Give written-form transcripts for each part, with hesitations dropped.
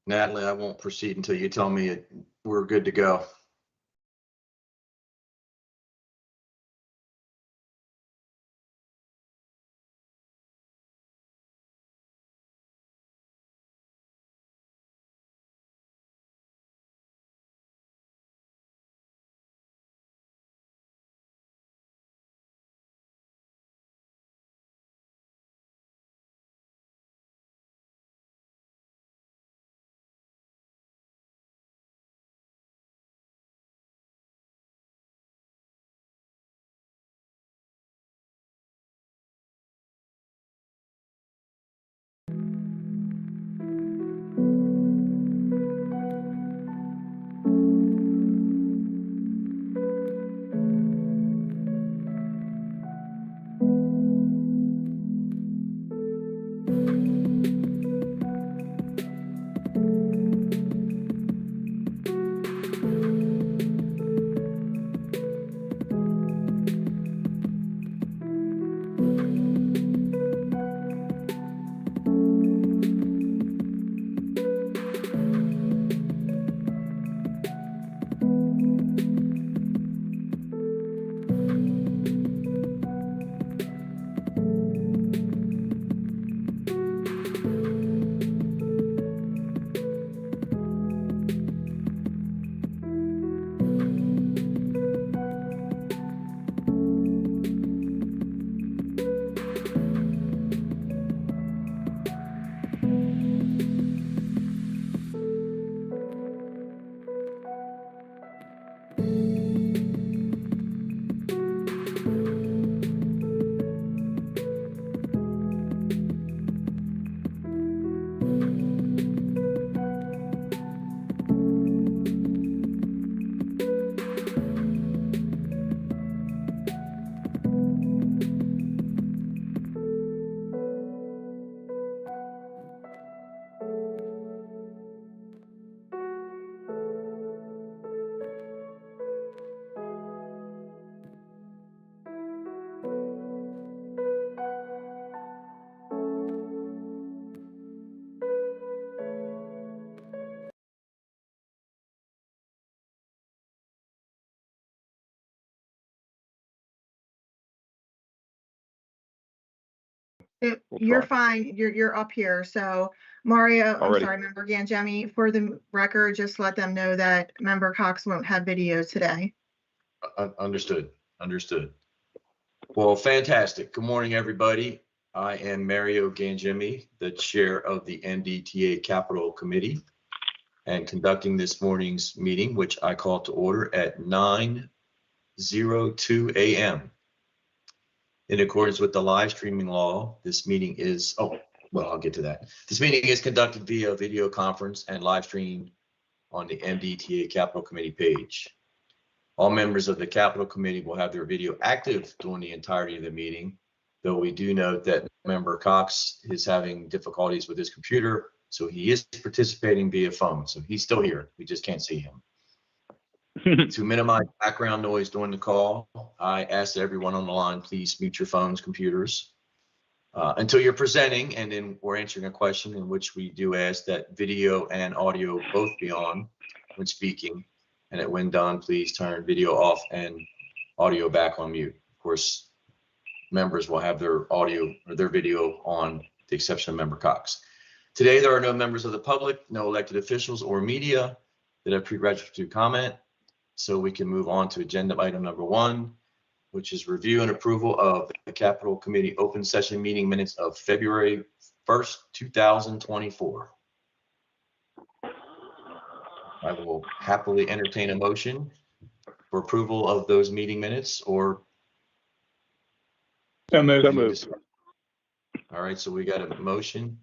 Natalie, I won't proceed until you tell me we're good to go. You're fine. You're up here. So Mario, I'm Already. sorry, Member Ganjemi, for the record, just let them know that Member Cox won't have video today. Understood. Understood. Well, fantastic. Good morning, everybody. I am Mario Ganjemi, the chair of the MDTA Capital Committee, and conducting this morning's meeting, which I call to order at 9:02 a.m. In accordance with the live streaming law, this meeting is, I'll get to that. This meeting is conducted via video conference and live streamed on the MDTA Capital Committee page. All members of the Capital Committee will have their video active during the entirety of the meeting, though we do note that Member Cox is having difficulties with his computer, so he is participating via phone. So he's still here. We just can't see him. To minimize background noise during the call, I ask that everyone on the line please mute your phones, computers, until you're presenting, and then we're answering a question, in which we do ask that video and audio both be on when speaking. And when done, please turn video off and audio back on mute. Of course, members will have their audio or their video on, with the exception of Member Cox. Today, there are no members of the public, no elected officials or media that have pre-registered to comment. So we can move on to agenda item number 1, which is review and approval of the Capital Committee open session meeting minutes of February 1st, 2024. I will happily entertain a motion for approval of those meeting minutes, or. So moved. All right, so we got a motion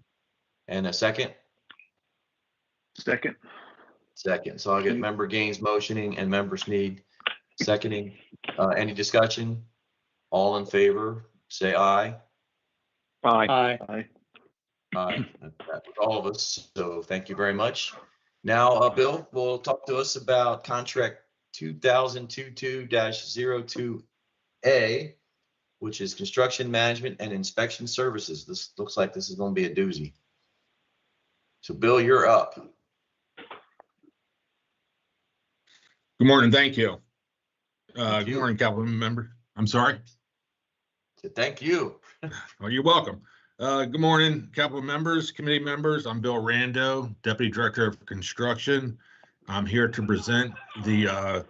and a second. Second. So I'll get Member Gaines motioning and Member Sneed seconding. Any discussion? All in favor, say aye. Aye. That was all of us, so thank you very much. Now, Bill will talk to us about contract 2022-02A, which is construction management and inspection services. This looks like this is going to be a doozy. So Bill, you're up. Good morning, thank you. Thank Good you. morning, council member. I'm sorry. Thank you. Oh, you're welcome. Good morning, council members, committee members. I'm Bill Rando, Deputy Director of Construction. I'm here to present the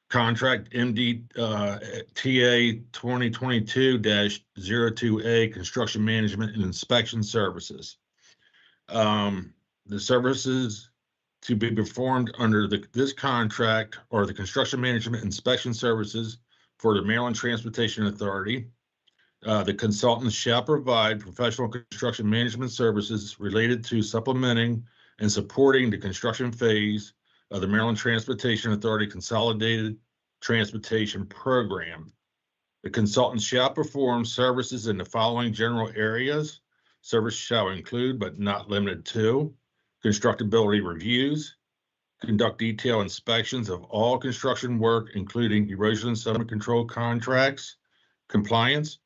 contract MDTA 2022-02A Construction Management and Inspection Services. The services to be performed under this contract are the construction management inspection services for the Maryland Transportation Authority. The consultants shall provide professional construction management services related to supplementing and supporting the construction phase of the Maryland Transportation Authority Consolidated Transportation Program. The consultants shall perform services in the following general areas. Service shall include, but not limited to, constructability reviews, conduct detailed inspections of all construction work, including erosion and sediment control contracts, compliance,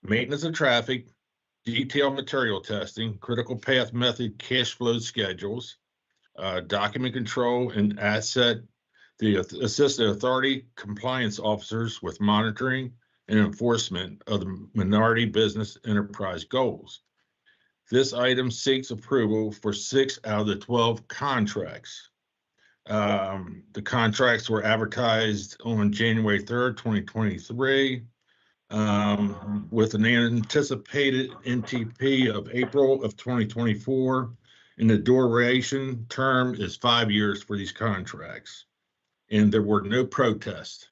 maintenance of traffic, detailed material testing, critical path method cash flow schedules, document control and assist the authority compliance officers with monitoring and enforcement of the minority business enterprise goals. This item seeks approval for 6 out of the 12 contracts. The contracts were advertised on January 3rd, 2023, with an anticipated NTP of April of 2024, and the duration term is 5 years for these contracts, and there were no protests.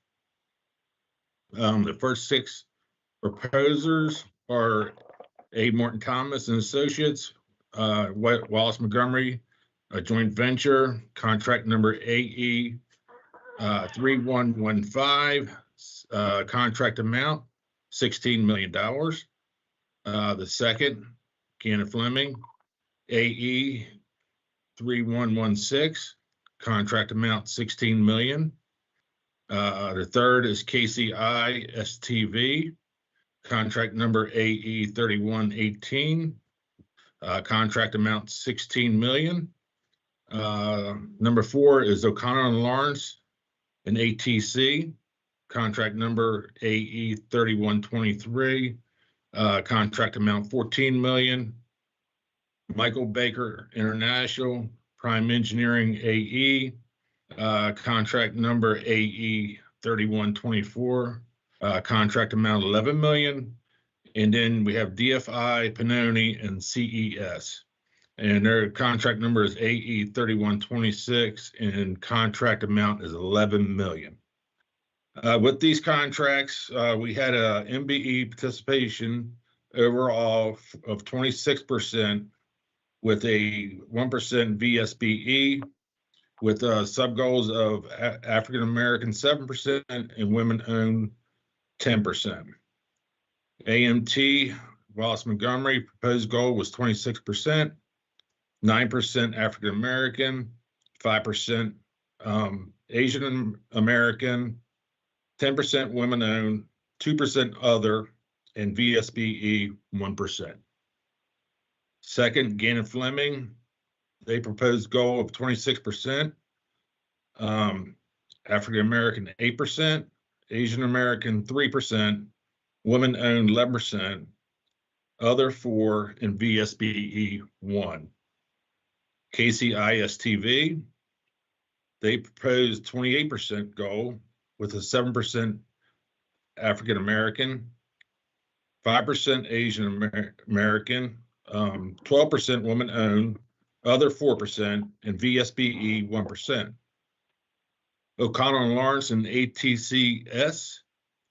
The first 6 proposers are A. Marton Thomas and Associates, Wallace Montgomery, a joint venture, contract number AE 3115, contract amount $16 million. The second, Gannon Fleming, AE 3116, contract amount $16 million. The third is KCI STV, contract number AE 3118, contract amount $16 million. Number 4 is O'Connor and Lawrence, an ATC, contract number AE 3123, contract amount $14 million. Michael Baker International, Prime Engineering AE, contract number AE 3124, contract amount $11 million. And then we have DFI, Pannoni, and CES. And their contract number is AE 3126, and contract amount is $11 million. With these contracts, we had a MBE participation overall of 26%, with a 1% VSBE, with sub-goals of African American 7% and women-owned 10%. AMT, Wallace Montgomery, proposed goal was 26%, 9% African American, 5% Asian American, 10% women-owned, 2% other, and VSBE 1%. Second, Gannon Fleming, they proposed goal of 26%, African American 8%, Asian American 3%, women-owned 11%, other 4%, and VSBE 1%. KCISTV, they proposed 28% goal with a 7% African American, 5% Asian American, 12% women-owned, other 4%, and VSBE 1%. O'Connor and Lawrence and ATCS,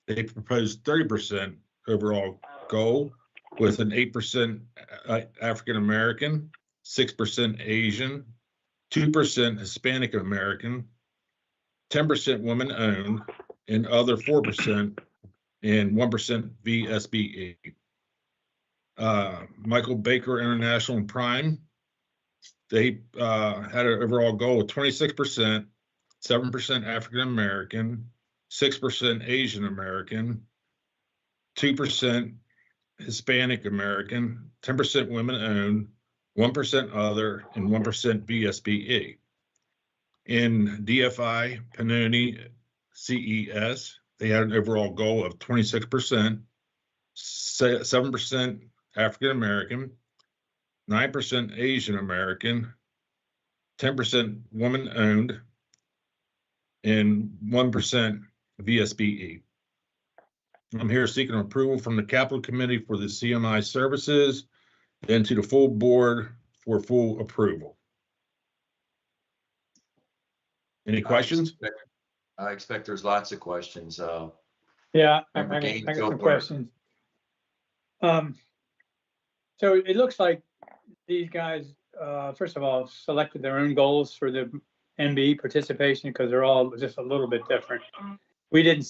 they proposed 30% overall goal with an 8% African American, 6% Asian, 2% Hispanic American, 10% women-owned, and other 4%, and 1% VSBE. Michael Baker International and Prime, they had an overall goal of 26%, 7% African American, 6% Asian American, 2% Hispanic American, 10% women-owned, 1% other, and 1% VSBE. In DFI, Panoni, CES, they had an overall goal of 26%, 7% African American, 9% Asian American, 10% woman owned, and 1% VSBE. I'm here seeking approval from the Capital Committee for the CMI services, then to the full board for full approval. Any questions? I expect there's lots of questions. Yeah, I Member got Gaines, go some for it. questions. So it looks like these guys, first of all, selected their own goals for the MB participation because they're all just a little bit different. We didn't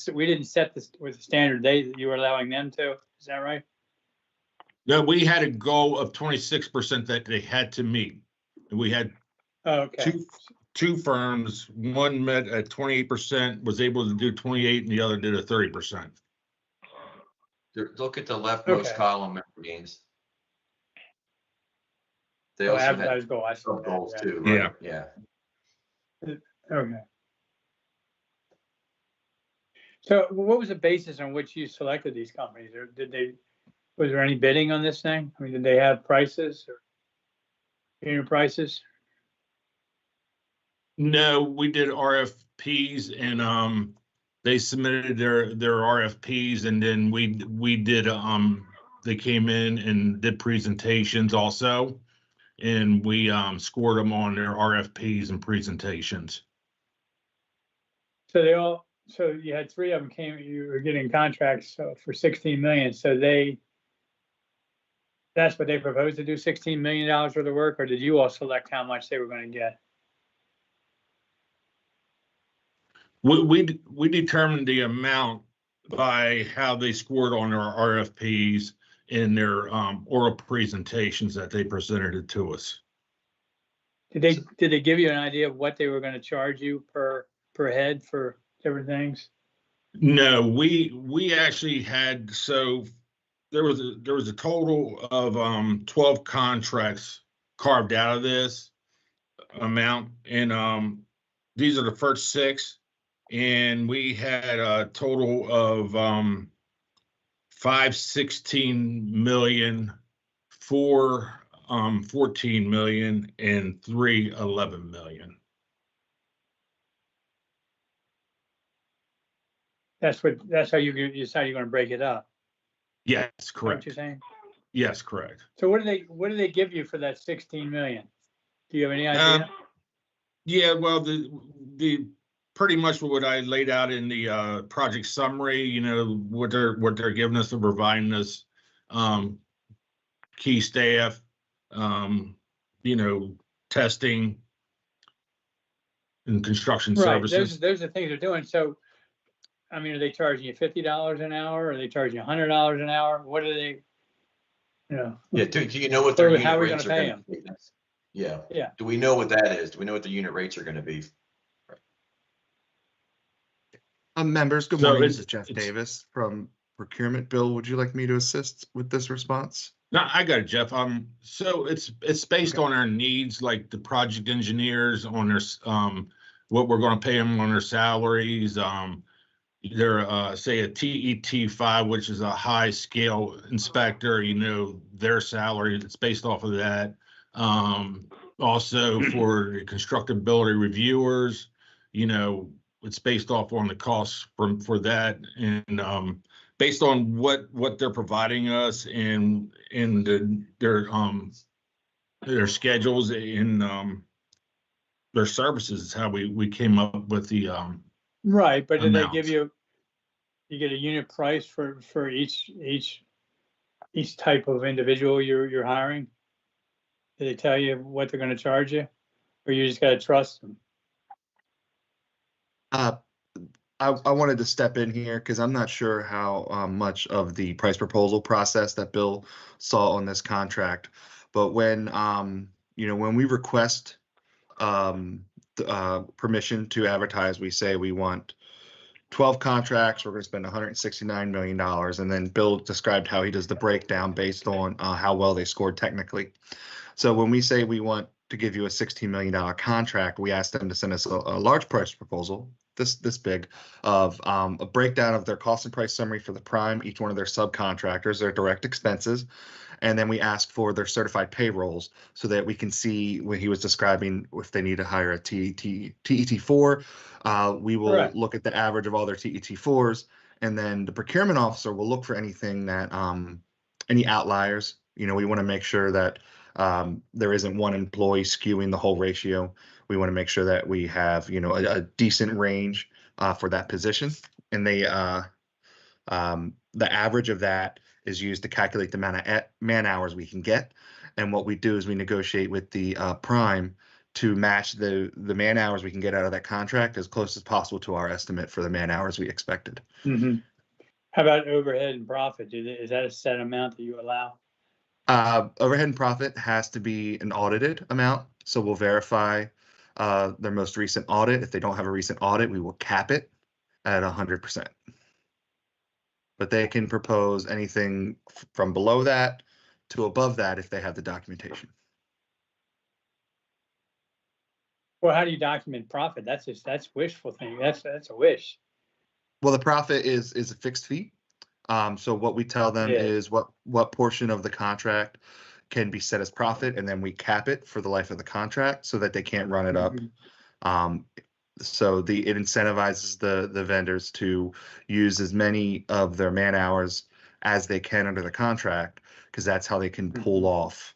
set this with the standard date that you were allowing them to. Is that right? No, we had a goal of 26% that they had to meet. And we had Okay. two firms, one met at 28%, was able to do 28, and the other did a 30%. Look at the leftmost Okay. column, Member Gaines. They So also had advertised goal. I saw sub goals that, too, Yeah. right? Yeah. Okay. So what was the basis on which you selected these companies? Or was there any bidding on this thing? I mean, did they have prices or unit prices? No, we did RFPs, and they submitted their RFPs, and then we did they came in and did presentations also, and we scored them on their RFPs and presentations. So you had three of them you were getting contracts for 16 million. So that's what they proposed to do, $16 million worth of work, or did you all select how much they were going to get? We determined the amount by how they scored on their RFPs in their oral presentations that they presented it to us. Did they give you an idea of what they were going to charge you per head for different things? No, we actually had, so there was a total of 12 contracts carved out of this amount, and these are the first 6, and we had a total of 516 million, 4 14 million, and 3 11 million. That's how you decide you're going to break it up. Yes, Is that what correct. you're saying? Yes, correct. So what do they give you for that 16 million? Do you have any idea? Yeah, well, the pretty much what I laid out in the project summary, you know, what they're giving us and providing us, key staff, you know, testing and construction Right. services. Those are the things they're doing. So, I mean, are they charging you $50 an hour? Are they charging you $100 an hour? What are they? You know. Yeah. Do you know what their How unit are we rates gonna are pay going to be? Yeah. Yeah. Do we know what that is? Do we know what the unit rates are going to be? Members, good So morning. This it's- is Jeff it's- Davis from Procurement. Bill, would you like me to assist with this response? No, I got it, Jeff. So it's based Okay. on our needs, like the project engineers on their what we're going to pay them on their salaries. They're say a TET5, which is a high scale inspector. You know, their salary, it's based off of that. Also for the constructability reviewers, you know, it's based off on the costs for that, and based on what they're providing us and their schedules and their services is how we came up with the Right, but did they amounts. give you get a unit price for each type of individual you're hiring? Did they tell you what they're going to charge you, or you just got to trust them? I wanted to step in here because I'm not sure how much of the price proposal process that Bill saw on this contract. But when when we request permission to advertise, we say we want 12 contracts. We're going to spend $169 million, and then Bill described how he does the breakdown based on how well they scored technically. So when we say we want to give you a $16 million contract, we asked them to send us a large price proposal, this big, of a breakdown of their cost and price summary for the prime, each one of their subcontractors, their direct expenses. And then we asked for their certified payrolls so that we can see when he was describing if they need to hire a TET4. We will Correct. look at the average of all their TET4s, and then the procurement officer will look for anything that any outliers. We want to make sure that there isn't one employee skewing the whole ratio. We want to make sure that we have, a decent range for that position. And they, the average of that is used to calculate the amount of man hours we can get. And what we do is we negotiate with the prime to match the man hours we can get out of that contract as close as possible to our estimate for the man hours we expected. Mm-hmm. How about overhead and profit? Is that a set amount that you allow? Overhead and profit has to be an audited amount. So we'll verify their most recent audit. If they don't have a recent audit, we will cap it at 100%. But they can propose anything from below that to above that if they have the documentation. Well, how do you document profit? That's wishful thinking. That's a wish. Well, the profit is a fixed fee. So what we tell them is what portion of the contract can be set as profit, and then we cap it for the life of the contract so that they can't run it up. So it incentivizes the vendors to use as many of their man hours as they can under the contract, because that's how they can pull off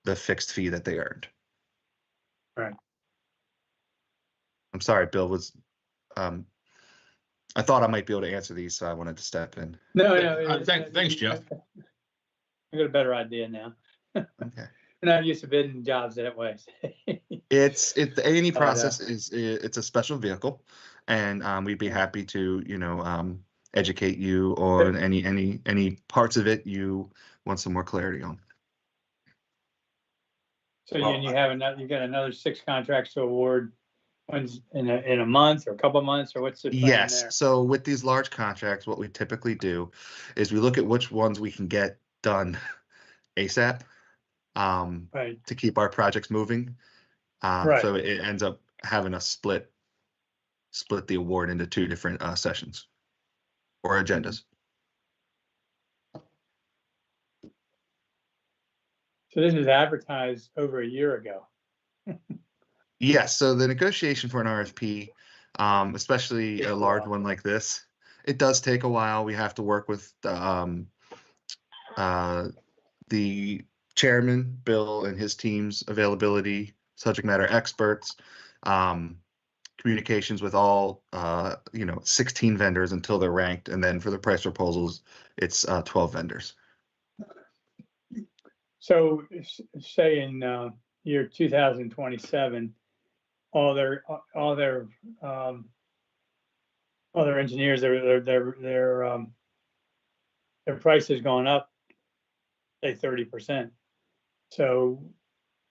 the fixed fee that they earned. Right. I'm sorry, Bill was. I thought I might be able to answer these, so I wanted to step in. No. Thanks, Jeff. I got a better idea now. Okay. I'm not used to bidding jobs that way. It's the A&E process it's a special vehicle, and we'd be happy to educate you on any parts of it you want some more clarity on. So you got another 6 contracts to award. One's in a month or a couple of months, or what's the plan Yes. there? So with these large contracts, what we typically do is we look at which ones we can get done ASAP Right. to keep our projects moving. Right. So it ends up having us split the award into 2 different sessions or agendas. So this is advertised over a year ago. Yes, so the negotiation for an RFP, especially a large one like this, it does take a while. We have to work with the chairman, Bill, and his team's availability, subject matter experts, communications with all 16 vendors until they're ranked, and then for the price proposals, it's 12 vendors. So say in year 2027, all their engineers, their price has gone up, say 30%. So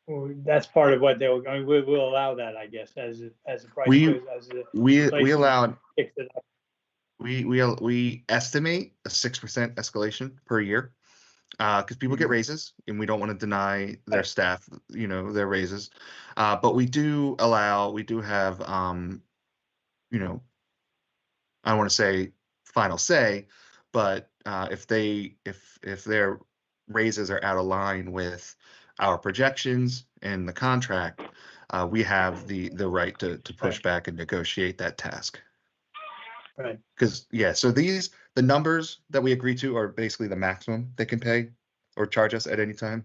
that's part of what they'll. I mean, we'll allow that, I guess, as the price goes. We allowed. Kicks it up. We estimate a 6% escalation per year, because people get raises, and we don't want to deny their staff, their raises. But we do have, I don't want to say final say, but if their raises are out of line with our projections and the contract, we have the right to push back and negotiate that task. Right. Because so the numbers that we agree to are basically the maximum they can pay or charge us at any time.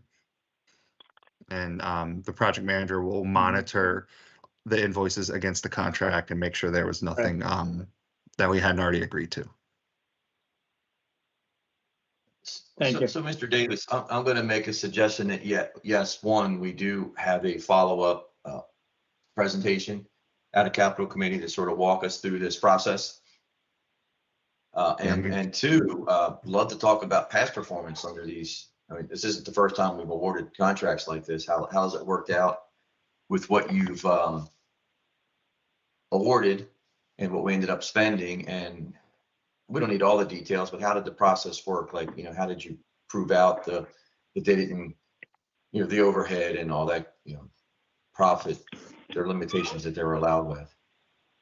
And the project manager will monitor the invoices against the contract and make sure there was nothing that we hadn't already agreed to. Thank you. So Mr. Davis, I'm going to make a suggestion that yes, one, we do have a follow-up presentation at a capital committee to sort of walk us through this process. And 2, love to talk about past performance under these. I mean, this isn't the first time we've awarded contracts like this. How has it worked out with what you've awarded and what we ended up spending? And we don't need all the details, but how did the process work? Like, how did you prove out that they didn't, the overhead and all that, profit, their limitations that they're allowed with.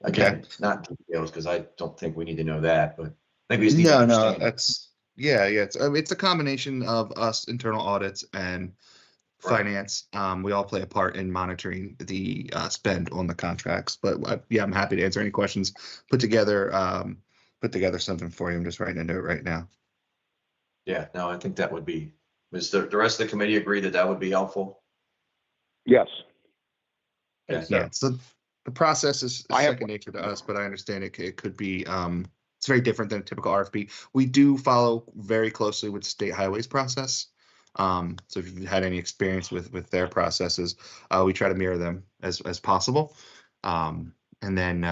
Again, not details, because I don't think we need to know that, but I think we just need to No, understand. that's, yeah, it's a combination of us internal audits and Right. finance. We all play a part in monitoring the spend on the contracts, but yeah, I'm happy to answer any questions. Put together something for you. I'm just writing a note right now. Yeah, no, I think that would be, does the rest of the committee agree that that would be helpful? Yes. Okay. Yeah, so the process is I have- second nature to us, but I understand it could be, it's very different than a typical RFP. We do follow very closely with state highways process. So if you've had any experience with their processes, we try to mirror them as possible. And then,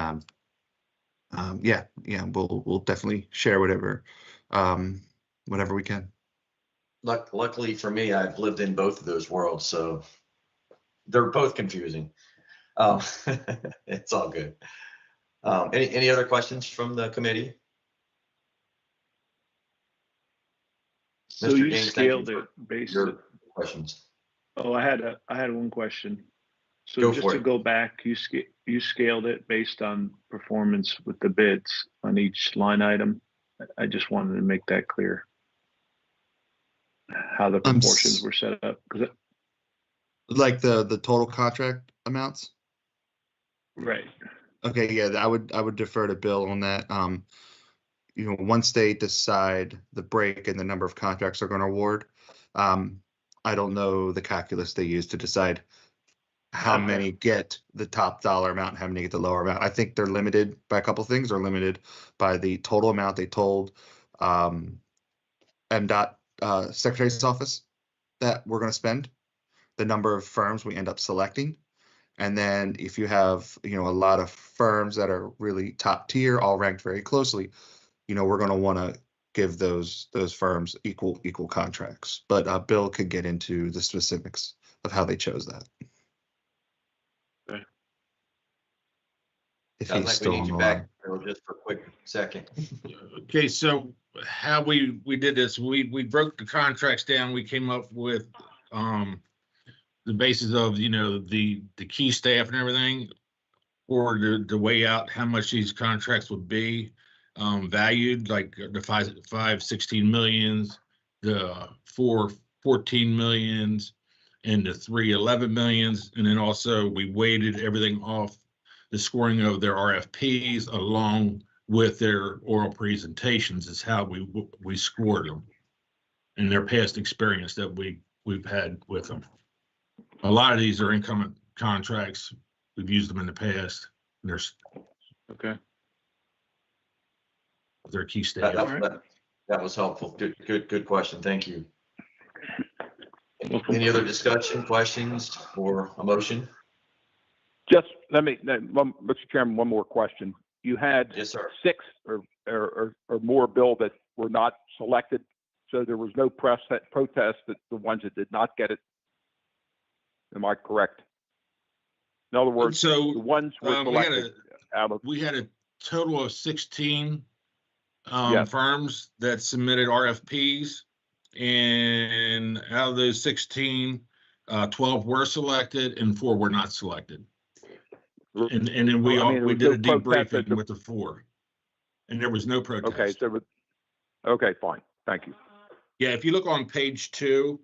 we'll definitely share whatever we can. Luckily for me, I've lived in both of those worlds, so they're both confusing. It's all good. Any other questions from the committee? So Mr. you Gaines, thank you scaled it for based your on, questions. oh, I had one question. So Go just for to it. go back, you scaled it based on performance with the bids on each line item. I just wanted to make that clear. How the proportions were set up, because Like the total contract amounts. right. Okay, yeah, I would defer to Bill on that. Once they decide the break and the number of contracts they're going to award, I don't know the calculus they use to decide how many get the top dollar amount and how many get the lower amount. I think they're limited by a couple things. They're limited by the total amount they told MDOT Secretary's office that we're going to spend, the number of firms we end up selecting. And then if you have, a lot of firms that are really top tier, all ranked very closely, we're going to want to give those firms equal contracts. But Bill could get into the specifics of how they chose that. Okay. If Sounds he's like still we need on the you line. back, Bill, just for a quick second. Okay, so how we did this, we broke the contracts down. We came up with the basis of, the key staff and everything, or to weigh out how much these contracts would be valued, like the 516 millions, the 414 millions, and the 311 millions. And then also we weighted everything off the scoring of their RFPs along with their oral presentations is how we scored them and their past experience that we've had with them. A lot of these are income contracts. We've used them in the past. There's Okay. their key staff. That was helpful. Good question. Thank you. Any other discussion, questions, or a motion? Just Mr. Chairman, one more question. You had Yes, sir. 6 or more, Bill, that were not selected, so there was no protest that the ones that did not get it. Am I correct? In other words, So the ones were selected out of. we had a total of 16 Yes. firms that submitted RFPs, and out of those 16, 12 were selected and 4 were not selected. And then we did a debriefing with the 4, and there was no protest. Okay, so okay, fine, thank you. Yeah, if you look on page 2,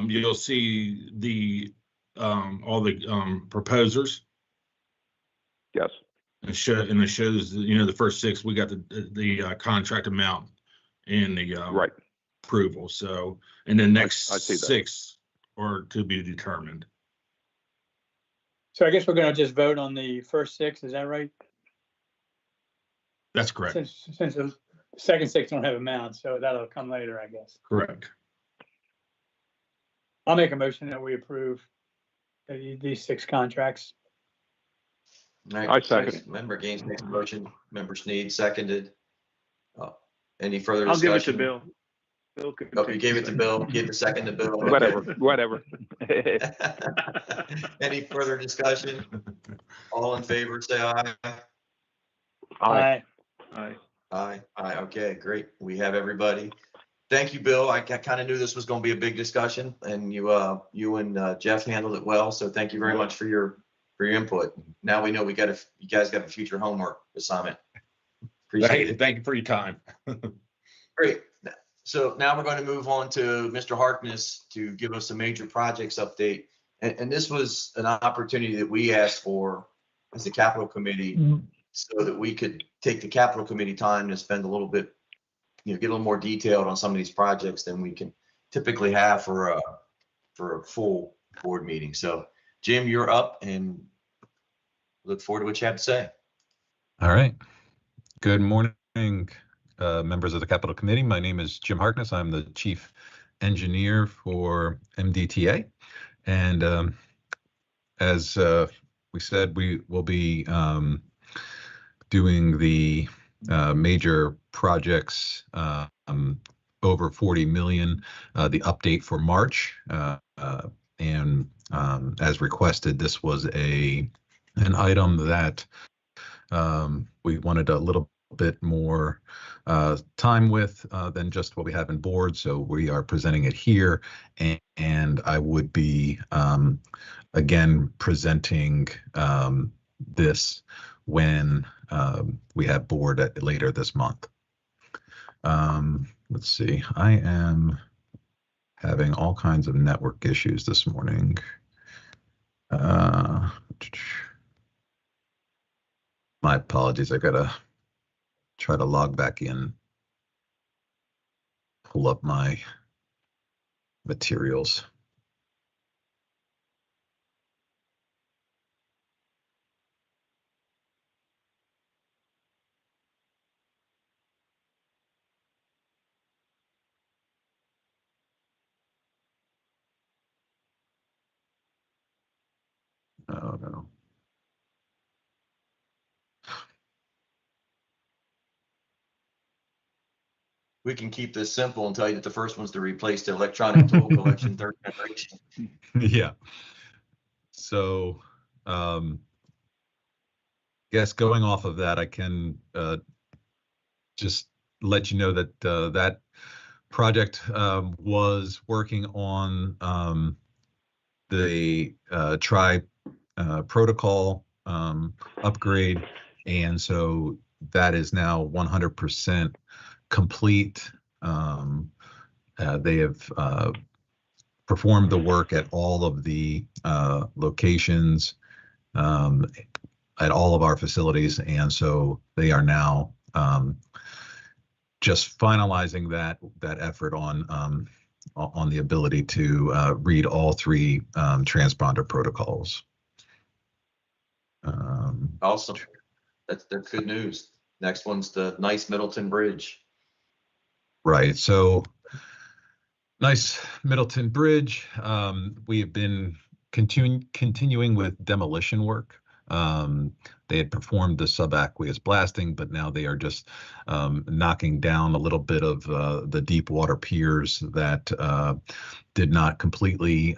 you'll see the all the proposers. Yes. And it shows the first 6 we got the contract amount and the Right. approval. So and the next I see that. 6 are to be determined. So I guess we're gonna just vote on the first 6, is that right? That's correct. Since the second 6 don't have amounts, so that'll come later, I guess. Correct. I'll make a motion that we approve these 6 contracts. All right, I second. Member Gaines makes a motion. Member Sneed seconded. Any further I'll give discussion? it to Bill. Bill could Oh, you gave it to Bill. Give the second to Bill. Whatever. Any further discussion? All in favor, say aye. Aye. Aye. Aye. Okay, great. We have everybody. thank you, Bill. I kind of knew this was going to be a big discussion, and you and Jeff handled it well. So thank you very much for your input. Now we know you guys got a future homework assignment. Appreciate it. Thank you for your time. Great. So now we're going to move on to Mr. Harkness to give us a major projects update. And this was an opportunity that we asked for as the capital committee, so that we could take the capital committee time to spend a little bit, get a little more detailed on some of these projects than we can typically have for a full board meeting. So Jim, you're up, and look forward to what you have to say. All right. Good morning, members of the Capital Committee. My name is Jim Harkness. I'm the Chief Engineer for MDTA. And as we said, we will be doing the major projects over 40 million, the update for March. And as requested, this was an item that we wanted a little bit more time with than just what we have in board. So we are presenting it here, and I would be again presenting this when we have board later this month. Let's see, I am having all kinds of network issues this morning. My apologies, I gotta try to log back in, pull up my materials. Oh no. We can keep this simple and tell you that the first one's to replace the electronic toll collection third generation. Yeah. So, guess going off of that, I can just let you know that that project was working on the protocol upgrade, and so that is now 100% complete. They have performed the work at all of the locations at all of our facilities, and so they are now just finalizing that effort on the ability to read all three transponder protocols. Awesome. That's good news. Next one's the nice Middleton Bridge. Right. So nice Middleton Bridge. We have been continuing with demolition work. They had performed the subaqueous blasting, but now they are just knocking down a little bit of the deep water piers that did not completely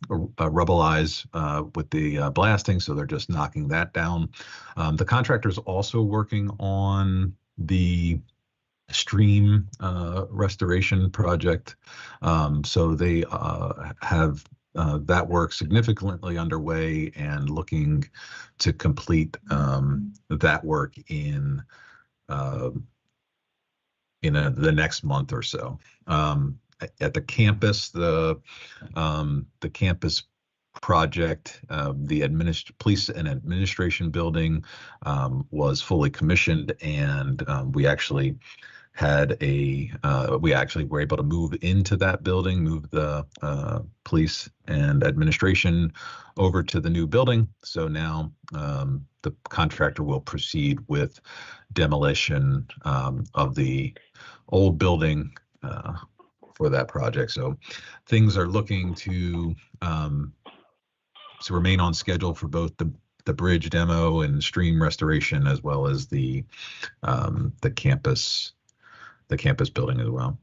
rubblize with the blasting, so they're just knocking that down. The contractor is also working on the stream restoration project, so they have that work significantly underway and looking to complete that work in the next month or so. At the campus, the campus project, the police and administration building was fully commissioned, and we actually were able to move into that building, move the police and administration over to the new building. So now the contractor will proceed with demolition of the old building for that project. So things are looking to remain on schedule for both the bridge demo and stream restoration, as well as the campus building as well.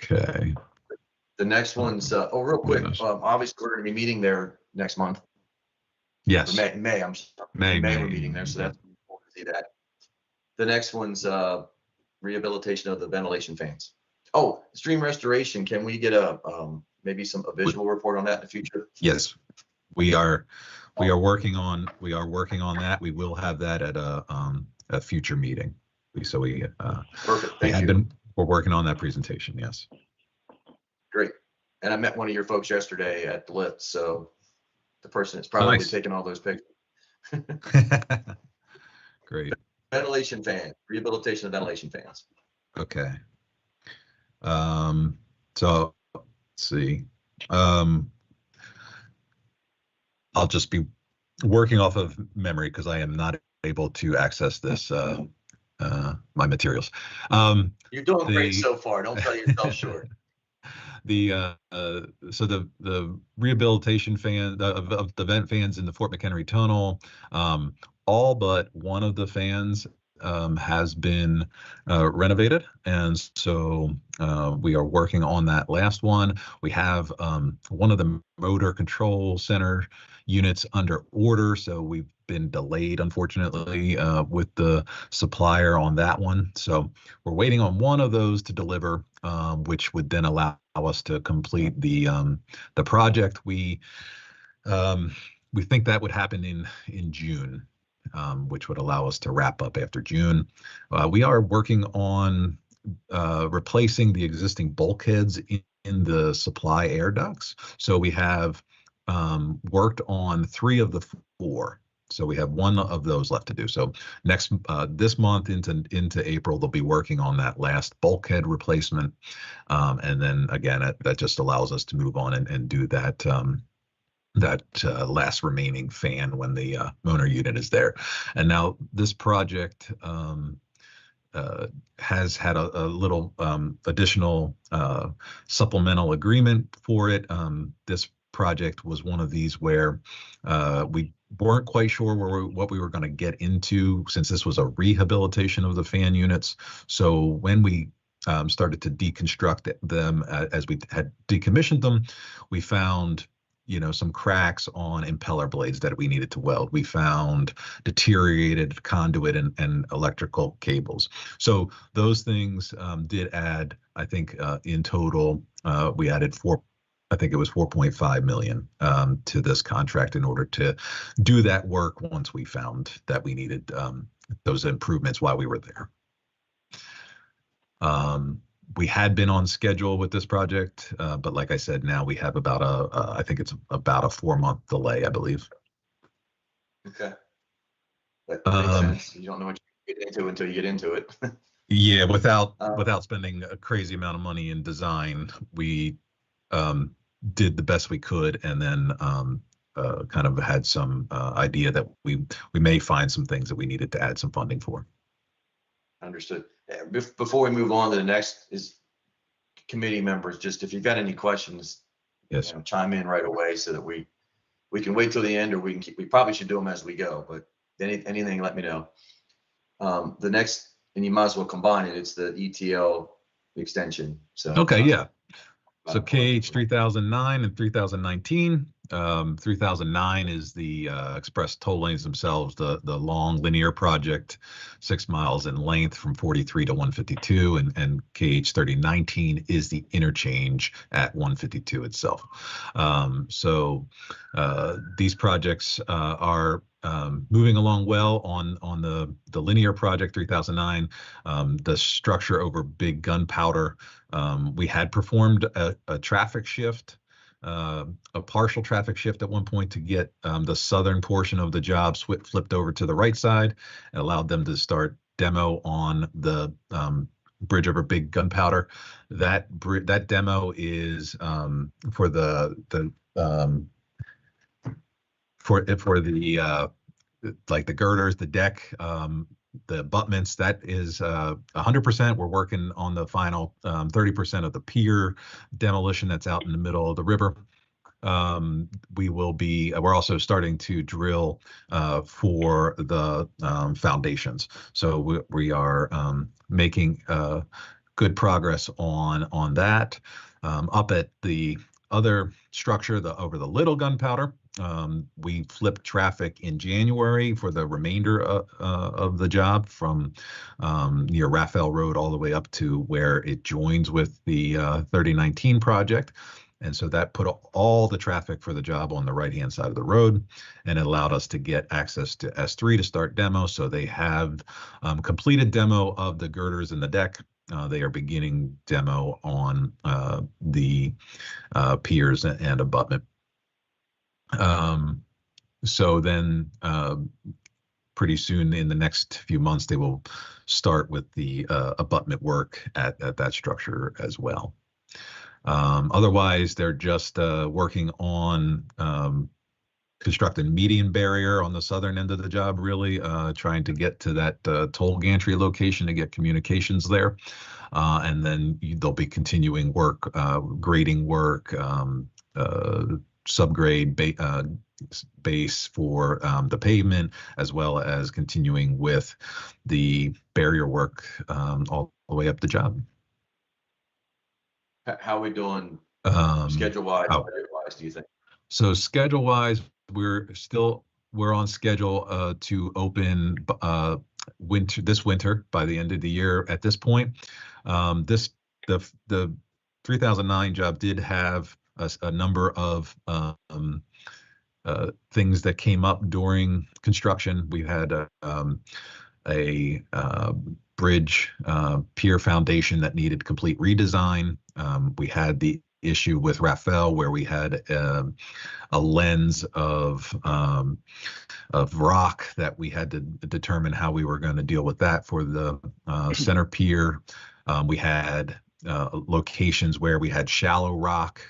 Okay. The next one's real quick. Obviously, we're going to be meeting there next month. Yes. May. May we're meeting there, so that's important to see that. The next one's rehabilitation of the ventilation fans. Oh, stream restoration. Can we get a maybe a visual report on that in the future? Yes, we are working on that. We will have that at a future meeting. Perfect. Thank you. We're working on that presentation. Yes. Great. And I met one of your folks yesterday at the lift, so the person that's probably taking all those pictures. Great. Ventilation fan, rehabilitation of ventilation fans. Okay. So let's see. I'll just be working off of memory because I am not able to access this my materials. You're doing great so far. Don't sell yourself short. So the rehabilitation fan of the vent fans in the Fort McHenry Tunnel, all but one of the fans has been renovated, and so we are working on that last one. We have one of the motor control center units under order, so we've been delayed, unfortunately, with the supplier on that one. So we're waiting on one of those to deliver, which would then allow us to complete the project. We think that would happen in June, which would allow us to wrap up after June. We are working on replacing the existing bulkheads in the supply air ducts. So we have worked on 3 of the 4. So we have 1 of those left to do. So this month into April, they'll be working on that last bulkhead replacement. And then again, that just allows us to move on and do that last remaining fan when the motor unit is there. And now this project has had a little additional supplemental agreement for it. This project was one of these where we weren't quite sure what we were going to get into, since this was a rehabilitation of the fan units. So when we started to deconstruct them as we had decommissioned them, we found some cracks on impeller blades that we needed to weld. We found deteriorated conduit and electrical cables. So those things did add, I think in total, we added $4.5 million to this contract in order to do that work once we found that we needed those improvements while we were there. We had been on schedule with this project, but like I said, now we have I think it's about a 4-month delay, I believe. Okay. That makes sense. You don't know what you get into until you get into it. Yeah, without spending a crazy amount of money in design, we did the best we could, and then kind of had some idea that we may find some things that we needed to add some funding for. Understood. Before we move on to the next, is committee members, just if you've got any questions, yes, chime in right away so that we can wait till the end, or we probably should do them as we go, but anything, let me know. The next, and you might as well combine it, it's the ETL extension. So okay, yeah. So KH 3009 and 3019. 3009 is the express toll lanes themselves, the long linear project, 6 miles in length from 43 to 152, and KH 3019 is the interchange at 152 itself. So these projects are moving along well on the linear project 3009. The structure over Big Gunpowder, we had performed a traffic shift, a partial traffic shift at one point to get the southern portion of the job flipped over to the right side, and allowed them to start demo on the bridge over Big Gunpowder. That demo is for the like the girders, the deck, the abutments. That is 100%. We're working on the final 30% of the pier demolition that's out in the middle of the river. We're also starting to drill for the foundations. So we are making good progress on that. Up at the other structure, over the Little Gunpowder, We flipped traffic in January for the remainder of the job from near Raphael Road all the way up to where it joins with the 3019 project. And so that put all the traffic for the job on the right-hand side of the road, and it allowed us to get access to S3 to start demo. So they have completed demo of the girders and the deck. They are beginning demo on the piers and abutment. So then pretty soon in the next few months, they will start with the abutment work at that structure as well. Otherwise, they're just working on constructing median barrier on the southern end of the job, really trying to get to that toll gantry location to get communications there. And then they'll be continuing work, grading work, subgrade base for the pavement, as well as continuing with the barrier work all the way up the job. How are we doing schedule-wise, budget-wise, do you think? So schedule-wise, we're on schedule to open this winter by the end of the year. At this point, the 3009 job did have a number of things that came up during construction. We had a bridge pier foundation that needed complete redesign. We had the issue with Raphael where we had a lens of rock that we had to determine how we were going to deal with that for the center pier. We had locations where we had shallow rock,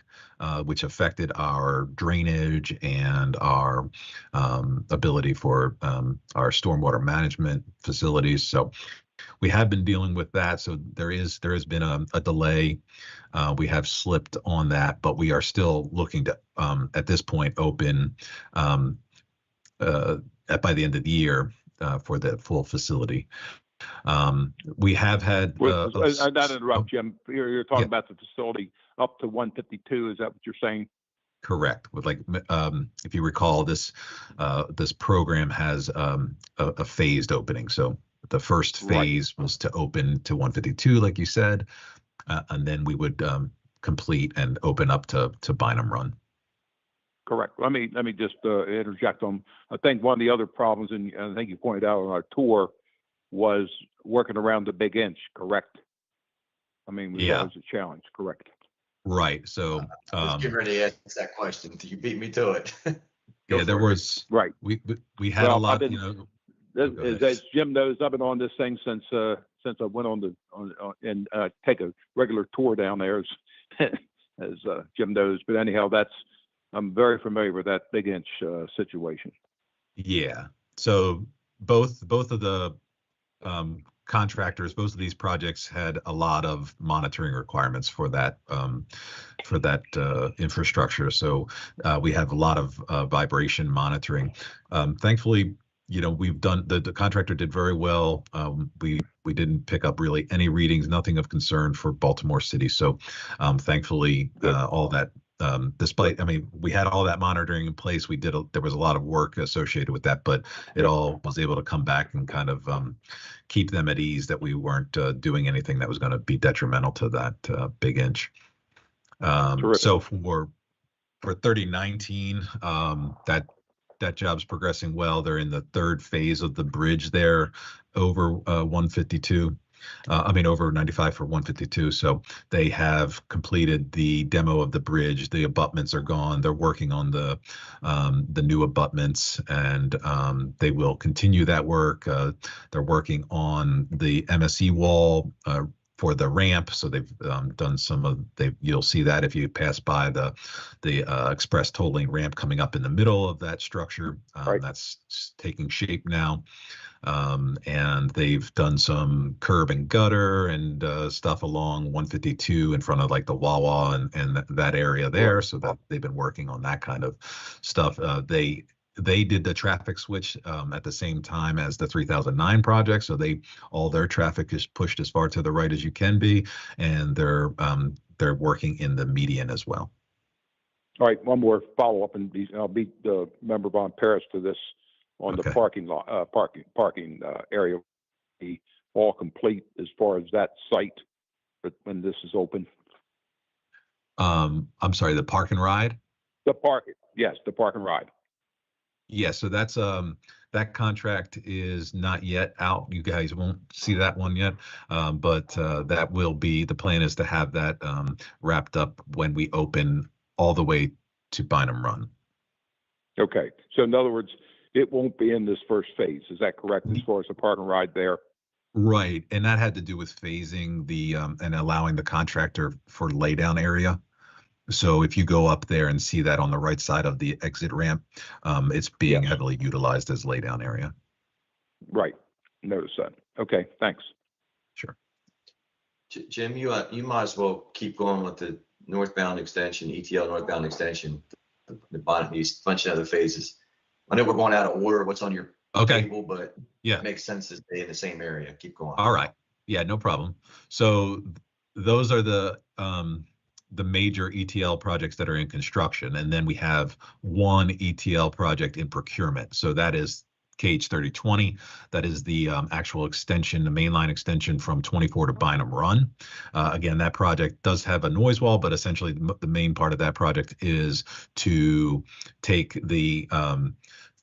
which affected our drainage and our ability for our stormwater management facilities. So we have been dealing with that. So there has been a delay. We have slipped on that, but we are still looking to, at this point, open by the end of the year for the full facility. We have had. Not interrupt, Jim. You're talking about the facility up to 152. Is that what you're saying? Correct. With if you recall, this program has a phased opening. So the first phase was to open to 152, like you said, and then we would complete and open up to Bynum Run. Correct. Let me just interject on. I think one of the other problems, and I think you pointed out on our tour, was working around the big inch. Correct. I mean, that was a challenge. Correct. Right. So I was getting ready to ask that question. You beat me to it. Yeah, there was. Right. We had a lot. As Jim knows, I've been on this thing since I went on and take a regular tour down there, as Jim knows. But anyhow, I'm very familiar with that big inch situation. Yeah. So both of the contractors, both of these projects had a lot of monitoring requirements for that infrastructure. So we have a lot of vibration monitoring. Thankfully, we've done the contractor did very well. We didn't pick up really any readings, nothing of concern for Baltimore City. So thankfully, all that. Despite, we had all that monitoring in place. There was a lot of work associated with that, but it all was able to come back and kind of keep them at ease that we weren't doing anything that was going to be detrimental to that big inch. So for 3019, that job's progressing well. They're in the third phase of the bridge there over 152. Over 95 for 152. So they have completed the demo of the bridge. The abutments are gone. They're working on the new abutments, and they will continue that work. They're working on the MSE wall for the ramp. So they've done you'll see that if you pass by the express toll lane ramp coming up in the middle of that structure. That's taking shape now. And they've done some curb and gutter and stuff along 152 in front of the Wawa and that area there. So that they've been working on that kind of stuff. They did the traffic switch at the same time as the 3009 project. So all their traffic is pushed as far to the right as you can be, and they're working in the median as well. All right, one more follow-up, and I'll beat Member Von Paris to this on the Okay. parking lot, parking area. Be all complete as far as that site, but when this is open. I'm sorry, the park and ride? The park, yes, the park and ride. Yeah, so that's that contract is not yet out. You guys won't see that one yet, but that will be, the plan is to have that wrapped up when we open all the way to Bynum Run. Okay, so in other words, it won't be in this first phase. Is that correct as far as the park and ride there? Right, and that had to do with phasing the and allowing the contractor for laydown area. So if you go up there and see that on the right side of the exit ramp, it's being heavily utilized as laydown area. Right, notice that. Okay, thanks. Sure. Jim, you might as well keep going with the northbound extension, ETL northbound extension, the bottom east, bunch of other phases. I know we're going out of order, what's on your table, but yeah, it makes sense to stay in the same area. Keep going. All right. Yeah, no problem. So those are the major ETL projects that are in construction, and then we have one ETL project in procurement. So that is KH 3020. That is the actual extension, the mainline extension from 24 to Bynum Run. Again, that project does have a noise wall, but essentially the main part of that project is to take the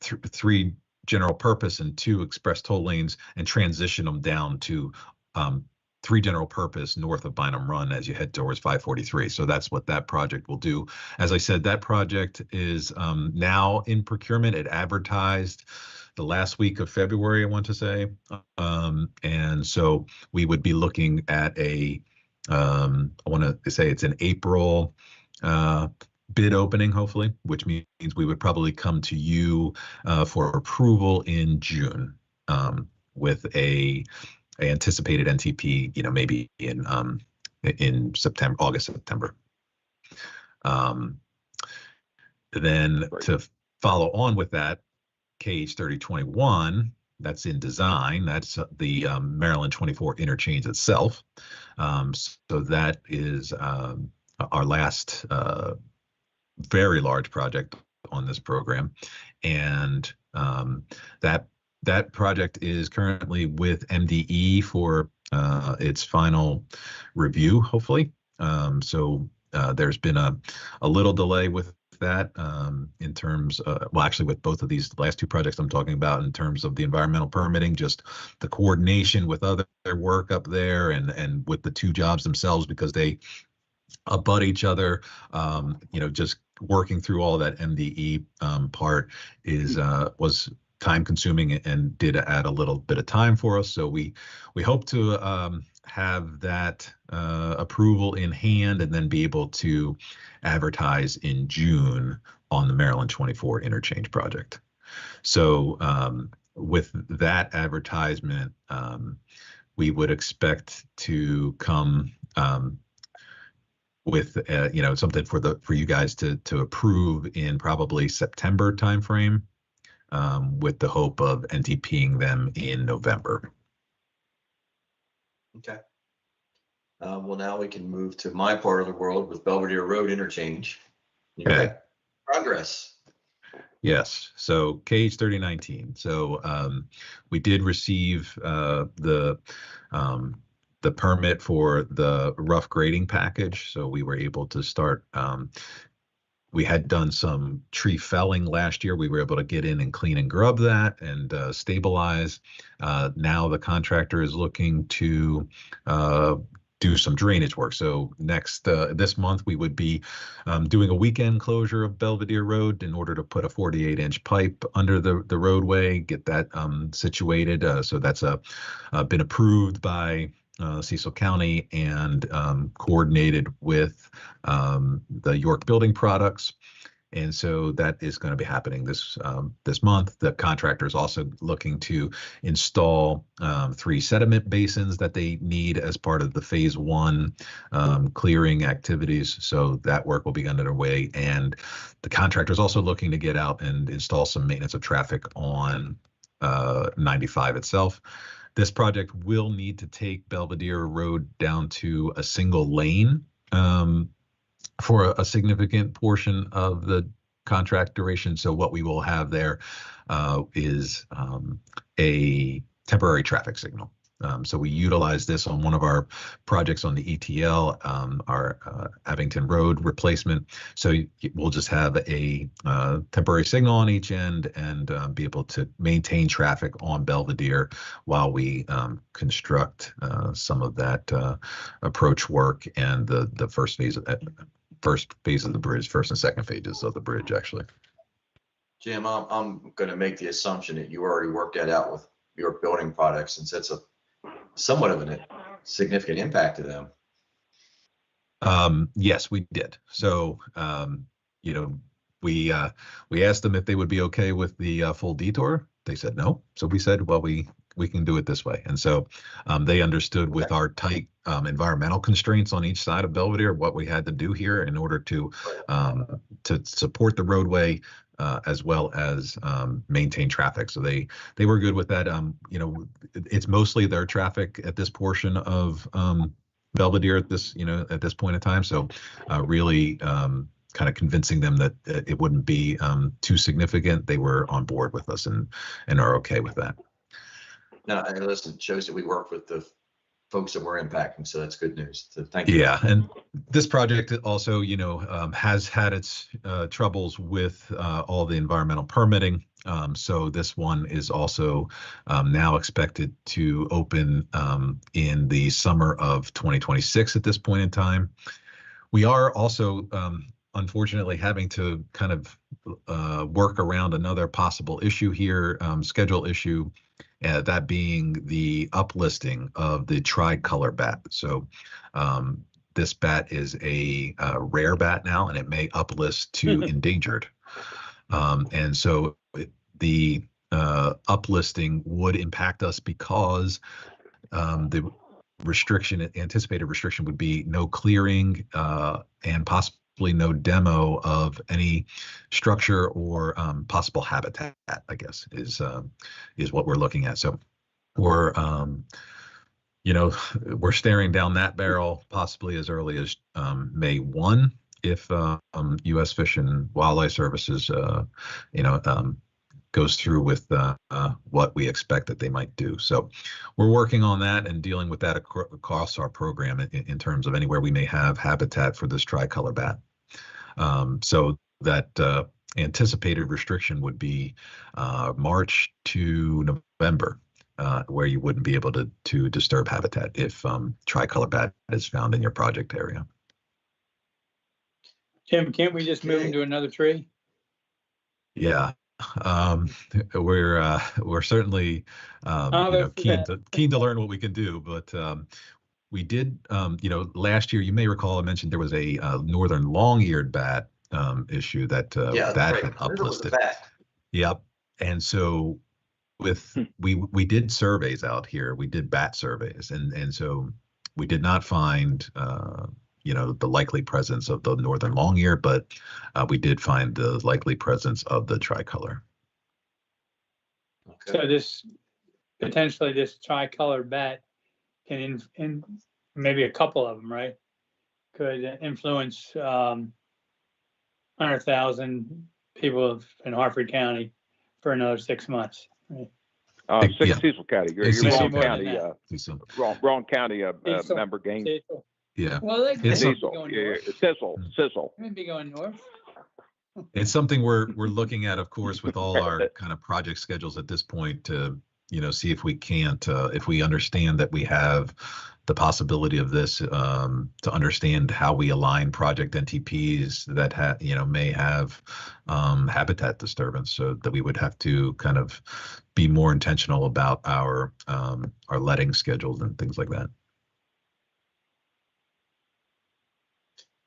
three general purpose and 2 express toll lanes and transition them down to 3 general purpose north of Bynum Run as you head towards 543. So that's what that project will do. As I said, that project is now in procurement. It advertised the last week of February, I want to say. And so we would be looking at I want to say it's an April bid opening, hopefully, which means we would probably come to you for approval in June with a anticipated NTP, maybe in September, August, September. Then to follow on with that, KH 3021, that's in design. That's the Maryland 24 interchange itself. So that is our last very large project on this program, and that project is currently with MDE for its final review, hopefully. So there's been a little delay with that in terms well, actually with both of these last 2 projects I'm talking about, in terms of the environmental permitting, just the coordination with other work up there and with the 2 jobs themselves, because they abut each other. Just working through all that MDE part was time consuming and did add a little bit of time for us. So we hope to have that approval in hand and then be able to advertise in June on the Maryland 24 interchange project. So with that advertisement, we would expect to come with something for you guys to approve in probably September timeframe, with the hope of NTPing them in November. Okay. Well, now we can move to my part of the world with Belvedere Road Interchange. Okay. Progress. Yes. So KH 3019. So we did receive the permit for the rough grading package. So we were able to start. We had done some tree felling last year. We were able to get in and clean and grub that and stabilize. Now the contractor is looking to do some drainage work. So this month we would be doing a weekend closure of Belvedere Road in order to put a 48-inch pipe under the roadway, get that situated. So that's been approved by Cecil County and coordinated with the York Building Products. And so that is going to be happening this month. The contractor is also looking to install 3 sediment basins that they need as part of the phase 1 clearing activities. So that work will be underway. And the contractor is also looking to get out and install some maintenance of traffic on 95 itself. This project will need to take Belvedere Road down to a single lane for a significant portion of the contract duration. So what we will have there is a temporary traffic signal. So we utilize this on one of our projects on the ETL, our Abington Road replacement. So we'll just have a temporary signal on each end and be able to maintain traffic on Belvedere while we construct some of that approach work and the first phase of the bridge, first and second phases of the bridge, actually. Jim, I'm going to make the assumption that you already worked that out with your building products, since that's a somewhat of a significant impact to them. Yes, we did. So, you know, we asked them if they would be okay with the full detour. They said no. So we said, well, we can do it this way. And so they understood with our tight environmental constraints on each side of Belvedere what we had to do here in order to support the roadway as well as maintain traffic. So they were good with that. You know, it's mostly their traffic at this portion of Belvedere at this point in time. So really kind of convincing them that it wouldn't be too significant. They were on board with us and are okay with that. Now, and listen, it shows that we worked with the folks that we're impacting, so that's good news. So thank you. Yeah, and this project also, you know, has had its troubles with all the environmental permitting. So this one is also now expected to open in the summer of 2026 at this point in time. We are also unfortunately having to kind of work around another possible issue here, schedule issue, that being the uplisting of the tricolor bat. So this bat is a rare bat now, and it may uplist to endangered. And so the uplisting would impact us because the anticipated restriction would be no clearing and possibly no demo of any structure or possible habitat, I guess, is what we're looking at. So we're you know, we're staring down that barrel possibly as early as May 1 if U.S. Fish and Wildlife Services you know, goes through with what we expect that they might do. So we're working on that and dealing with that across our program in terms of anywhere we may have habitat for this tricolor bat. So that anticipated restriction would be March to November, where you wouldn't be able to disturb habitat if tricolor bat is found in your project area. Tim, can't we just move into another tree? Yeah. We're certainly you know, keen to learn what we can do, but we did you know, last year, you may recall I mentioned there was a northern long-eared bat issue that bat had uplisted. Yep. And so with we did surveys out here, we did bat surveys, and so we did not find you know, the likely presence of the northern long-ear, but we did find the likely presence of the tricolor. So this potentially this tricolor bat can in maybe a couple of them, right? Could influence 100,000 people in Harford County for another 6 months. Right? Cecil County. You're wrong county. Wrong county. Member Gaines. Cecil. Yeah. Well, they Cecil. going north. Cecil. They may be going north. It's something we're looking at, of course, with all our kind of project schedules at this point to, you know, see if we can't, if we understand that we have the possibility of this, to understand how we align project NTPs that you know, may have habitat disturbance, so that we would have to kind of be more intentional about our letting schedules and things like that.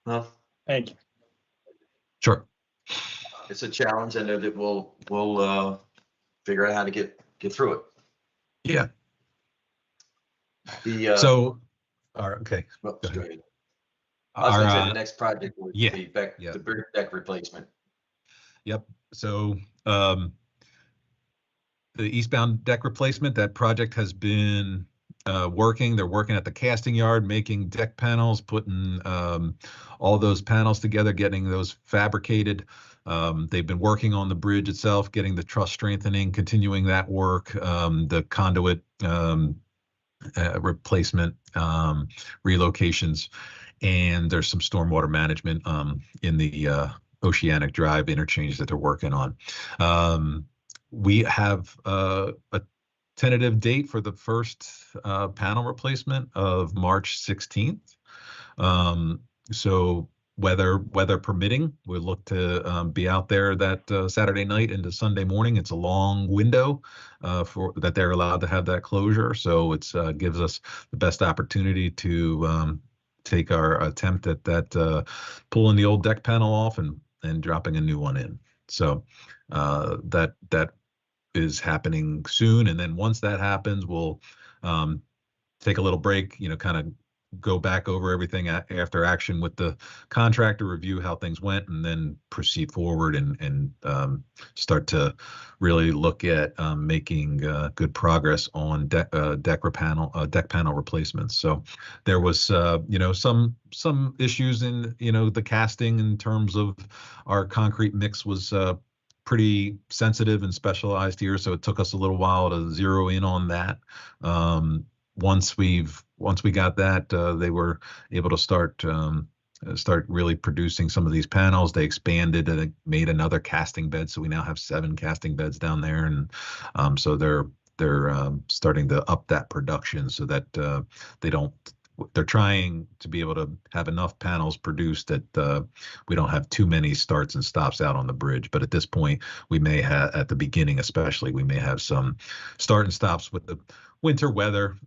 Well, Thank you. Sure. it's a challenge. I know that we'll figure out how to get through it. Yeah. The so, all right, okay. well, Go go ahead. ahead. I was going to say the next project would yeah, be yeah. the bridge deck replacement. Yep. So the eastbound deck replacement, that project has been working. They're working at the casting yard, making deck panels, putting all those panels together, getting those fabricated. They've been working on the bridge itself, getting the truss strengthening, continuing that work, the conduit replacement, relocations, and there's some stormwater management in the Oceanic Drive interchange that they're working on. We have a tentative date for the first panel replacement of March 16th. So weather permitting, we'll look to be out there that Saturday night into Sunday morning. It's a long window for that they're allowed to have that closure. So it's gives us the best opportunity to take our attempt at that pulling the old deck panel off and dropping a new one in. So that is happening soon. And then once that happens, we'll take a little break, kind of go back over everything after action with the contractor, review how things went, and then proceed forward and start to really look at making good progress on deck panel replacements. So there was some issues in the casting in terms of our concrete mix was pretty sensitive and specialized here, so it took us a little while to zero in on that. Once we got that, they were able to start really producing some of these panels. They expanded and made another casting bed, so we now have 7 casting beds down there, and so they're starting to up that production so that they're trying to be able to have enough panels produced that we don't have too many starts and stops out on the bridge. But at this point, we may have, at the beginning especially, we may have some start and stops with the winter weather,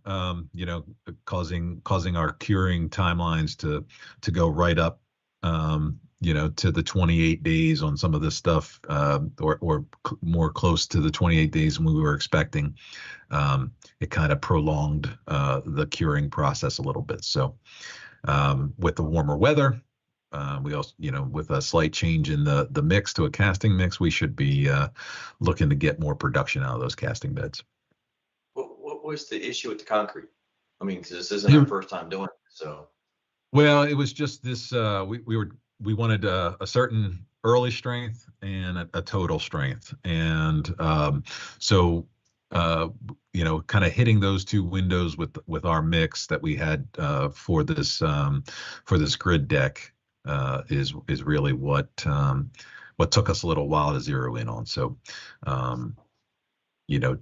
causing our curing timelines to go right up, to the 28 days on some of this stuff, or more close to the 28 days than we were expecting. It kind of prolonged the curing process a little bit. So with the warmer weather, we also, with a slight change in the mix to a casting mix, we should be looking to get more production out of those casting beds. What was the issue with the concrete? I mean, because this isn't our first time doing it, so. Well, it was just this, we wanted a certain early strength and a total strength. And so, kind of hitting those 2 windows with our mix that we had for this grid deck is really what took us a little while to zero in on. So,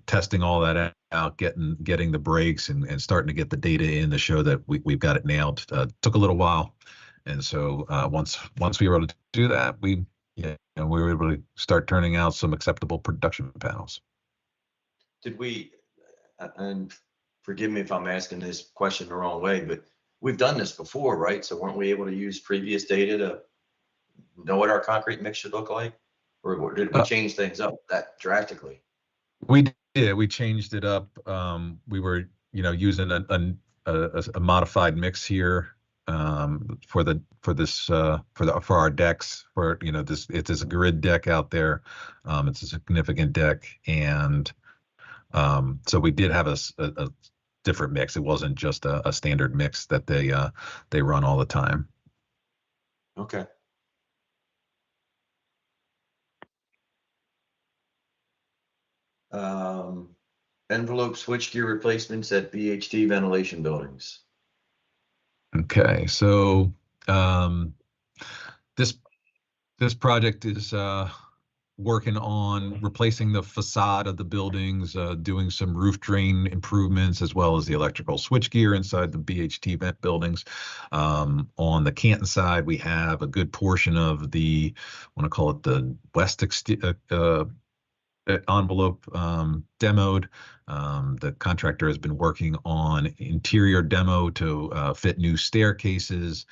testing all that out, getting the breaks and starting to get the data in to show that we've got it nailed took a little while. And so once we were able to do that, we were able to start turning out some acceptable production panels. Did we, and forgive me if I'm asking this question the wrong way, but we've done this before, right? So weren't we able to use previous data to know what our concrete mix should look like? Or did we change things up that drastically? We did. We changed it up. We were, using a modified mix here for our decks. It is a grid deck out there. It's a significant deck, and so we did have a different mix. It wasn't just a standard mix that they run all the time. Okay. Envelope switchgear replacements at BHT ventilation buildings. Okay, so this project is working on replacing the facade of the buildings, doing some roof drain improvements, as well as the electrical switchgear inside the BHT vent buildings. On the Canton side, we have a good portion of the, I want to call it the west envelope demoed. The contractor has been working on interior demo to fit new staircases.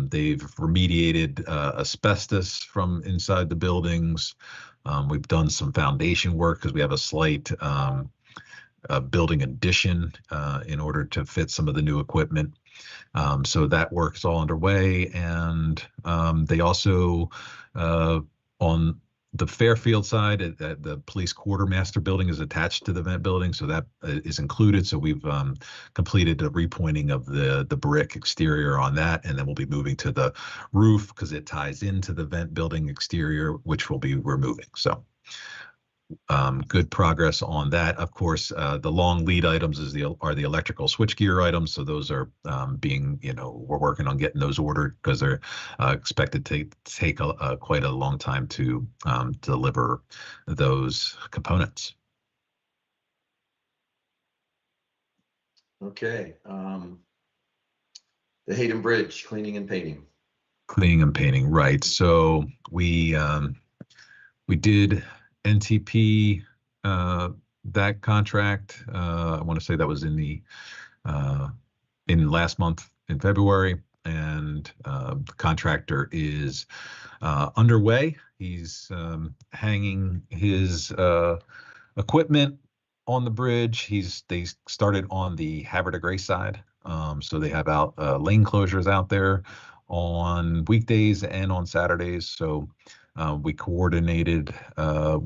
They've remediated asbestos from inside the buildings. We've done some foundation work because we have a slight building addition in order to fit some of the new equipment. So that work is all underway. And they also, on The Fairfield side, the police quartermaster building is attached to the vent building, so that is included. So we've completed the repointing of the brick exterior on that, and then we'll be moving to the roof because it ties into the vent building exterior, which we'll be removing. So good progress on that. Of course, the long lead items are the electrical switchgear items. So those are being, we're working on getting those ordered because they're expected to take quite a long time to deliver those components. Okay. The Hayden Bridge, cleaning and painting. Cleaning and painting, right. So we did NTP that contract. I want to say that was in last month in February, and the contractor is underway. He's hanging his equipment on the bridge. They started on the Havre de Grace side, so they have out lane closures out there on weekdays and on Saturdays. So we coordinated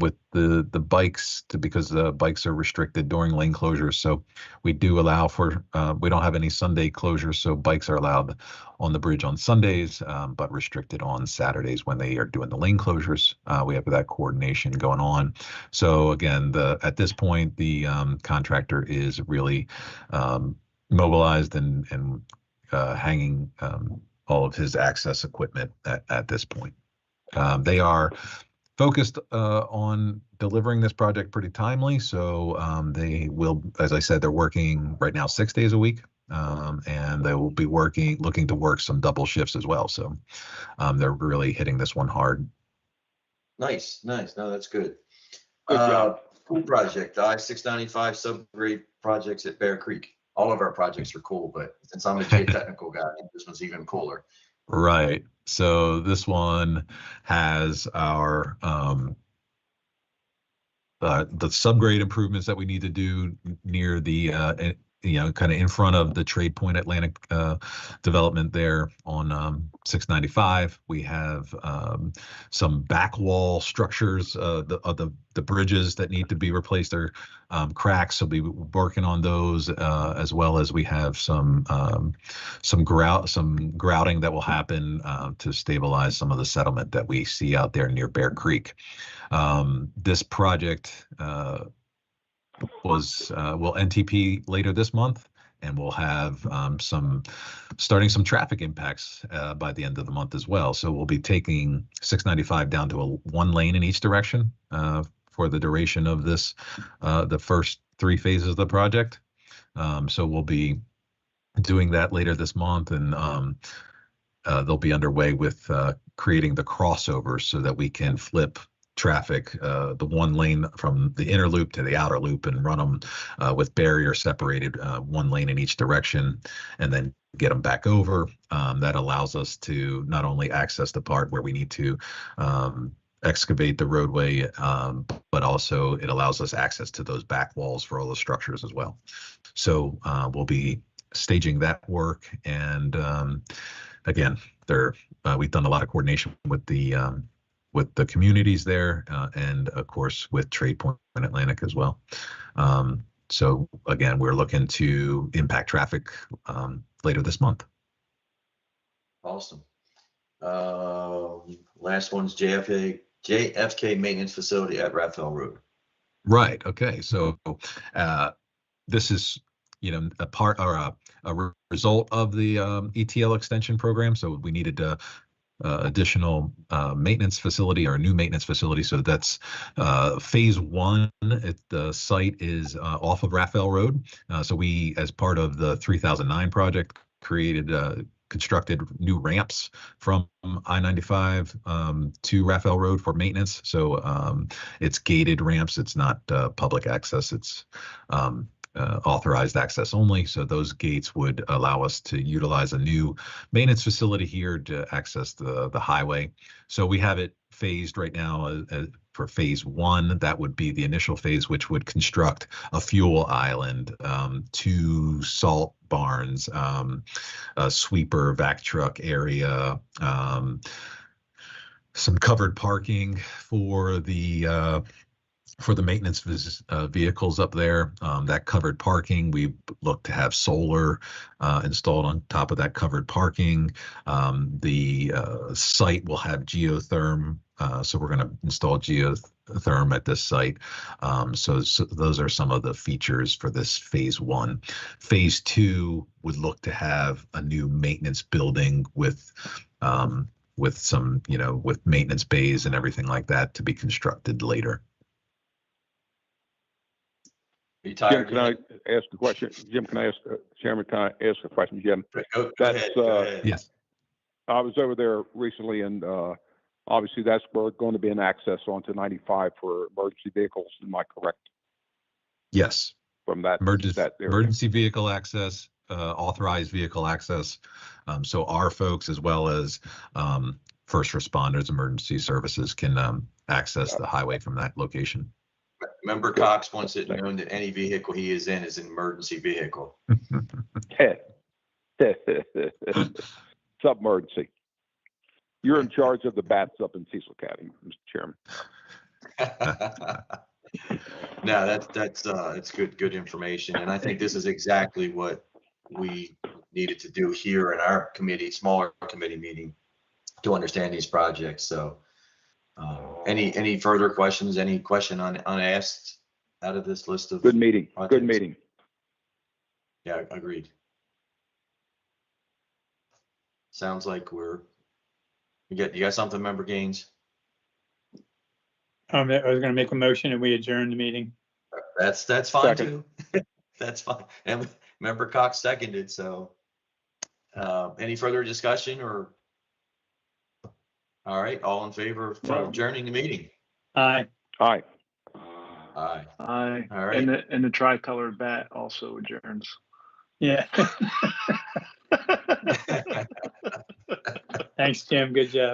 with the bikes because the bikes are restricted during lane closures. So we do allow for, we don't have any Sunday closures. So bikes are allowed on the bridge on Sundays, but restricted on Saturdays when they are doing the lane closures. We have that coordination going on. So again, at this point, the contractor is really mobilized and hanging all of his access equipment at this point. They are focused on delivering this project pretty timely. So they will, as I said, they're working right now 6 days a week, and they will be looking to work some double shifts as well. So they're really hitting this one hard. Nice. No, that's good. Good job. Cool project, I-695 subgrade projects at Bear Creek. All of our projects are cool, but since I'm a geotechnical guy, this one's even cooler. Right. So this one has our the subgrade improvements that we need to do near the kind of in front of the Trade Point Atlantic development there on 695. We have some back wall structures, the bridges that need to be replaced. They're cracks, so we'll be working on those, as well as we have some grouting that will happen to stabilize some of the settlement that we see out there near Bear Creek. This project will NTP later this month, and we'll have starting some traffic impacts by the end of the month as well. So we'll be taking 695 down to one lane in each direction for the duration of this, the first 3 phases of the project. So we'll be doing that later this month, and they'll be underway with creating the crossovers so that we can flip traffic, the one lane from the inner loop to the outer loop, and run them with barrier separated, one lane in each direction, and then get them back over. That allows us to not only access the part where we need to excavate the roadway, but also it allows us access to those back walls for all the structures as well. So we'll be staging that work, and again, we've done a lot of coordination with the communities there, and of course with Trade Point Atlantic as well. So again, we're looking to impact traffic later this month. Awesome. Last one's JFK maintenance facility at Raphael Road. Right. Okay. So this is a part or a result of the ETL extension program. So we needed additional maintenance facility, or a new maintenance facility. So that's phase 1. The site is off of Raphael Road. So we, as part of the 3009 project, constructed new ramps from I-95 to Raphael Road for maintenance. So it's gated ramps. It's not public access. It's authorized access only. So those gates would allow us to utilize a new maintenance facility here to access the highway. So we have it phased right now for phase 1. That would be the initial phase, which would construct a fuel island, 2 salt barns, a sweeper vac truck area, some covered parking for the maintenance vehicles up there. That covered parking, we look to have solar installed on top of that covered parking. The site will have geotherm, so we're going to install geotherm at this site. So those are some of the features for this phase 1. Phase 2 would look to have a new maintenance building with some, with maintenance bays and everything like that to be constructed later. Are you Jim, tired? can I ask a question? Jim, can I ask, Chairman, can I ask a question, Jim? Go That's, ahead, go ahead. Yes. I was over there recently, and obviously that's where going to be an access onto 95 for emergency vehicles. Am I correct? Yes. From that that area? Emergency vehicle access, authorized vehicle access. So our folks, as well as first responders, emergency services, can access the highway from that location. Member Cox wants it known that any vehicle he is in is an emergency vehicle. Submergency. You're in charge of the bats up in Cecil County, Mr. Chairman. No, that's good information, and I think this is exactly what we needed to do here in our committee, smaller committee meeting, to understand these projects. So, any further questions? Any question unasked out of this list of Good meeting. projects? Good meeting. Yeah, agreed. Sounds like you got something, Member Gaines? I was going to make a motion and we adjourn the meeting. That's fine Second. too. That's fine. And Member Cox seconded. So, any further discussion or? All right, all in favor of adjourning the meeting? Aye. Aye. Aye. Aye. All right. And the tricolor bat also adjourns. Yeah. Thanks, Jim. Good job.